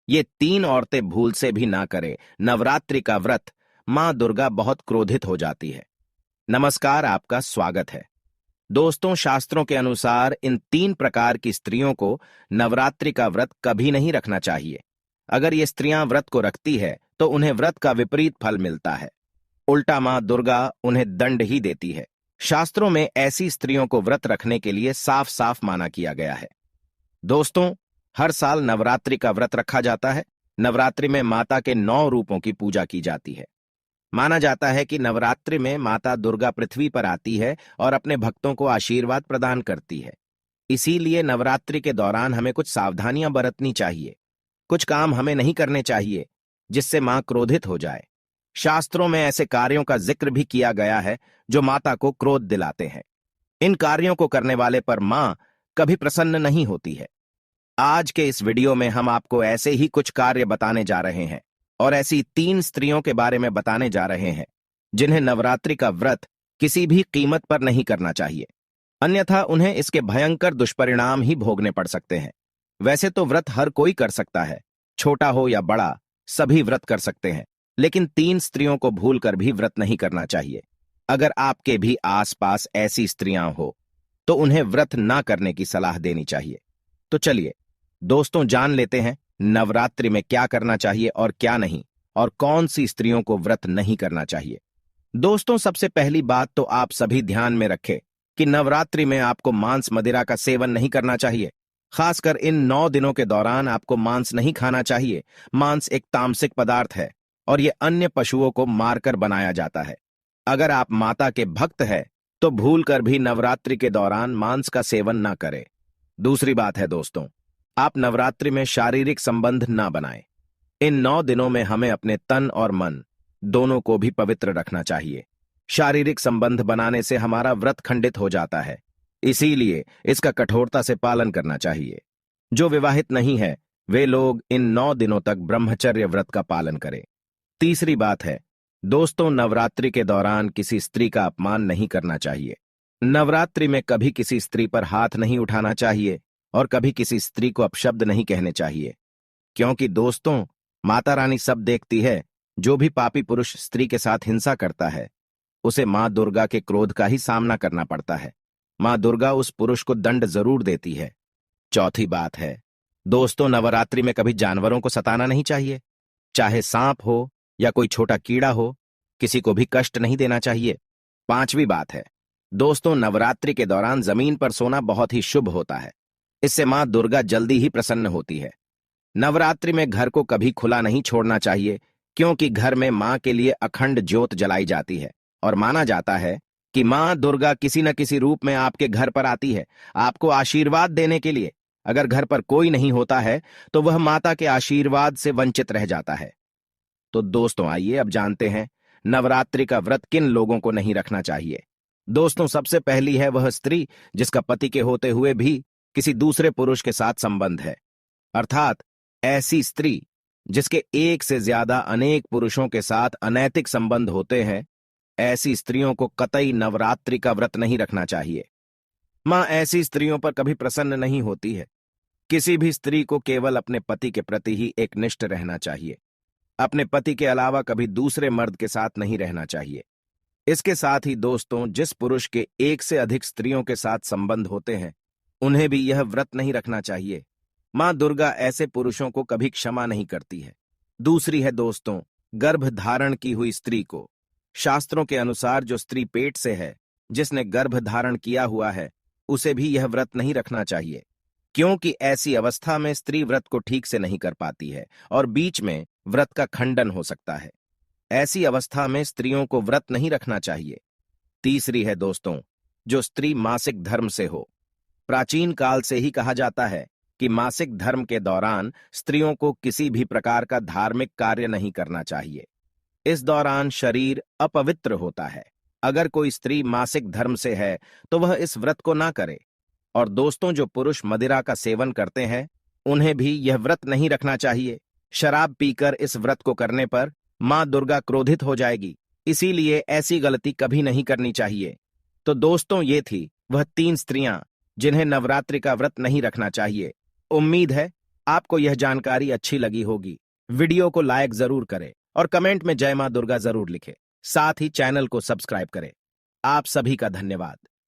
ये तीन औरतें भूल से भी ना करें नवरात्रि का व्रत, मां दुर्गा बहुत क्रोधित हो जाती है। नमस्कार, आपका स्वागत है। दोस्तों, शास्त्रों के अनुसार इन तीन प्रकार की स्त्रियों को नवरात्रि का व्रत कभी नहीं रखना चाहिए। अगर ये स्त्रियां व्रत को रखती है तो उन्हें व्रत का विपरीत फल मिलता है। उल्टा मां दुर्गा उन्हें दंड ही देती है। शास्त्रों में ऐसी स्त्रियों को व्रत रखने के लिए साफ साफ माना किया गया है। दोस्तों, हर साल नवरात्रि का व्रत रखा जाता है। नवरात्रि में माता के 9 रूपों की पूजा की जाती है। माना जाता है कि नवरात्रि में माता दुर्गा पृथ्वी पर आती है और अपने भक्तों को आशीर्वाद प्रदान करती है। इसीलिए नवरात्रि के दौरान हमें कुछ सावधानियां बरतनी चाहिए। कुछ काम हमें नहीं करने चाहिए जिससे मां क्रोधित हो जाए। शास्त्रों में ऐसे कार्यों का जिक्र भी किया गया है जो माता को क्रोध दिलाते हैं। इन कार्यों को करने वाले पर मां कभी प्रसन्न नहीं होती है। आज के इस वीडियो में हम आपको ऐसे ही कुछ कार्य बताने जा रहे हैं और ऐसी 3 स्त्रियों के बारे में बताने जा रहे हैं जिन्हें नवरात्रि का व्रत किसी भी कीमत पर नहीं करना चाहिए, अन्यथा उन्हें इसके भयंकर दुष्परिणाम ही भोगने पड़ सकते हैं। वैसे तो व्रत हर कोई कर सकता है, छोटा हो या बड़ा, सभी व्रत कर सकते हैं, लेकिन 3 स्त्रियों को भूलकर भी व्रत नहीं करना चाहिए। अगर आपके भी आसपास ऐसी स्त्रियां हो तो उन्हें व्रत ना करने की सलाह देनी चाहिए। तो चलिए दोस्तों, जान लेते हैं नवरात्रि में क्या करना चाहिए और क्या नहीं, और कौन सी स्त्रियों को व्रत नहीं करना चाहिए। दोस्तों, सबसे पहली बात तो आप सभी ध्यान में रखें कि नवरात्रि में आपको मांस मदिरा का सेवन नहीं करना चाहिए। खासकर इन 9 दिनों के दौरान आपको मांस नहीं खाना चाहिए। मांस एक तामसिक पदार्थ है और यह अन्य पशुओं को मारकर बनाया जाता है। अगर आप माता के भक्त हैं तो भूलकर भी नवरात्रि के दौरान मांस का सेवन ना करें। दूसरी बात है दोस्तों, आप नवरात्रि में शारीरिक संबंध ना बनाएं। इन 9 दिनों में हमें अपने तन और मन दोनों को भी पवित्र रखना चाहिए। शारीरिक संबंध बनाने से हमारा व्रत खंडित हो जाता है, इसीलिए इसका कठोरता से पालन करना चाहिए। जो विवाहित नहीं है वे लोग इन 9 दिनों तक ब्रह्मचर्य व्रत का पालन करें। तीसरी बात है दोस्तों, नवरात्रि के दौरान किसी स्त्री का अपमान नहीं करना चाहिए। नवरात्रि में कभी किसी स्त्री पर हाथ नहीं उठाना चाहिए और कभी किसी स्त्री को अपशब्द नहीं कहने चाहिए, क्योंकि दोस्तों, माता रानी सब देखती है। जो भी पापी पुरुष स्त्री के साथ हिंसा करता है उसे मां दुर्गा के क्रोध का ही सामना करना पड़ता है। मां दुर्गा उस पुरुष को दंड जरूर देती है। चौथी बात है दोस्तों, नवरात्रि में कभी जानवरों को सताना नहीं चाहिए। चाहे सांप हो या कोई छोटा कीड़ा हो, किसी को भी कष्ट नहीं देना चाहिए। पांचवी बात है दोस्तों, नवरात्रि के दौरान जमीन पर सोना बहुत ही शुभ होता है। इससे मां दुर्गा जल्दी ही प्रसन्न होती है। नवरात्रि में घर को कभी खुला नहीं छोड़ना चाहिए, क्योंकि घर में मां के लिए अखंड ज्योत जलाई जाती है और माना जाता है कि मां दुर्गा किसी न किसी रूप में आपके घर पर आती है, आपको आशीर्वाद देने के लिए। अगर घर पर कोई नहीं होता है तो वह माता के आशीर्वाद से वंचित रह जाता है। तो दोस्तों, आइए अब जानते हैं नवरात्रि का व्रत किन लोगों को नहीं रखना चाहिए। दोस्तों, सबसे पहली है वह स्त्री जिसका पति के होते हुए भी किसी दूसरे पुरुष के साथ संबंध है, अर्थात ऐसी स्त्री जिसके एक से ज्यादा अनेक पुरुषों के साथ अनैतिक संबंध होते हैं। ऐसी स्त्रियों को कतई नवरात्रि का व्रत नहीं रखना चाहिए। मां ऐसी स्त्रियों पर कभी प्रसन्न नहीं होती है। किसी भी स्त्री को केवल अपने पति के प्रति ही एकनिष्ठ रहना चाहिए। अपने पति के अलावा कभी दूसरे मर्द के साथ नहीं रहना चाहिए। इसके साथ ही दोस्तों, जिस पुरुष के एक से अधिक स्त्रियों के साथ संबंध होते हैं उन्हें भी यह व्रत नहीं रखना चाहिए। मां दुर्गा ऐसे पुरुषों को कभी क्षमा नहीं करती है। दूसरी है दोस्तों, गर्भ धारण की हुई स्त्री को। शास्त्रों के अनुसार जो स्त्री पेट से है, जिसने गर्भ धारण किया हुआ है, उसे भी यह व्रत नहीं रखना चाहिए, क्योंकि ऐसी अवस्था में स्त्री व्रत को ठीक से नहीं कर पाती है और बीच में व्रत का खंडन हो सकता है। ऐसी अवस्था में स्त्रियों को व्रत नहीं रखना चाहिए। तीसरी है दोस्तों, जो स्त्री मासिक धर्म से हो। प्राचीन काल से ही कहा जाता है कि मासिक धर्म के दौरान स्त्रियों को किसी भी प्रकार का धार्मिक कार्य नहीं करना चाहिए। इस दौरान शरीर अपवित्र होता है। अगर कोई स्त्री मासिक धर्म से है तो वह इस व्रत को ना करे। और दोस्तों, जो पुरुष मदिरा का सेवन करते हैं उन्हें भी यह व्रत नहीं रखना चाहिए। शराब पीकर इस व्रत को करने पर मां दुर्गा क्रोधित हो जाएगी, इसीलिए ऐसी गलती कभी नहीं करनी चाहिए। तो दोस्तों, ये थी वह 3 स्त्रियां जिन्हें नवरात्रि का व्रत नहीं रखना चाहिए। उम्मीद है आपको यह जानकारी अच्छी लगी होगी। वीडियो को लाइक जरूर करें और कमेंट में जय मां दुर्गा जरूर लिखें। साथ ही चैनल को सब्सक्राइब करें। आप सभी का धन्यवाद।